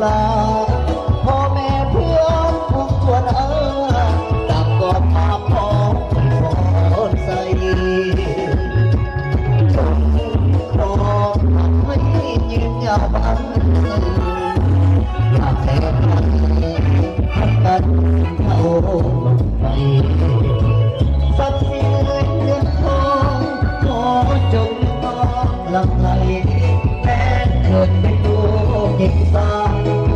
ลาพ่อแม่เพื่อนผู้ชวนดับกอดมาพร้อมฝนใสชมโครทำให้ยืนยาวบังอยากแต่กันทักกันเข้าลงไปสักเสียงเรื่องทองขอจงลำไหลแม้เกิดเป็นตัวหญิงสาว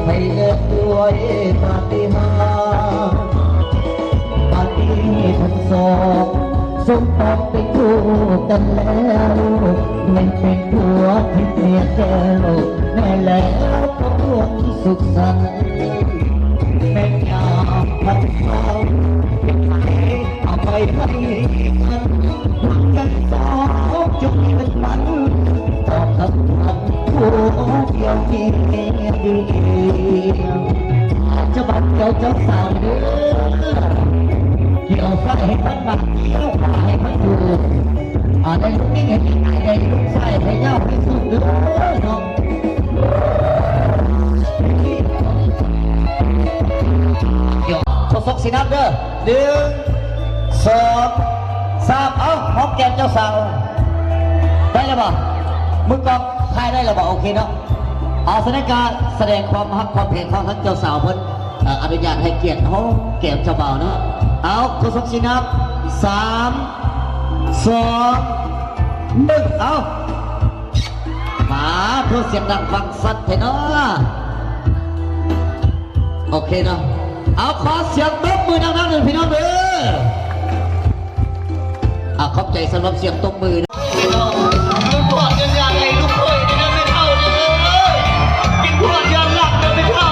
ให้เลือกด้วยปาฏิหาริย์ปาฏิทั้งสองสมปองเป็นคู่กันแล้วไม่เป็นผัวที่เมียแก้วแม่แล้วก็ควรสุขสันต์แม่ยามพันเท้าเอาไปให้กันกันสองจงเป็นมันตอบคำถามผัวเดียวที่ดีจะบัดเจ้าสาวเด้อเกี่ยวไฟให้ทั้งบัดเกี่ยวขาให้ทั้งดูได้ลูกนี่ให้ได้ลูกชายให้เย้าให้สุดเด้อน้องเดี๋ยวทดสอบสินับเด้อ1 2 3เอาหอมแก้มเจ้าสาวได้แล้วบ่มึงกองทายได้แล้วบ่โอเคเนาะเอาสถานการณ์แสดงความฮักความเพลงของทั้งเจ้าสาวเพิ่นอนุญาตให้เกียรติหอมแก้มเจ้าบ่าวเนาะเอาทดสอบสินับ3 2 1เอามาเพื่อเสียงดังฟังสัตว์เถอะเนาะโอเคเนาะเอาขอเสียงตบมือดังๆหน่อยพี่น้องเด้อขอบใจสำหรับเสียงตบมือนะพี่น้องลูกพ่อจะยังไงลูกเอ้ยนี่ไม่เท่าเด้อกินพ่อย้อนหลังไม่เท่า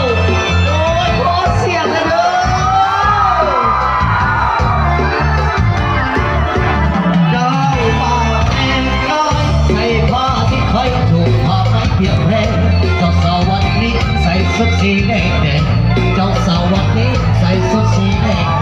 โอ้ยขอเสียงเลยเด้อได้มาแอนน้อยใส่ผ้าที่เคยถูกผ้าไม้เพียงแรงเจ้าสาววันนี้ใส่ชุดสีแดงเจ้าสาววันนี้ใส่ชุดสีแดง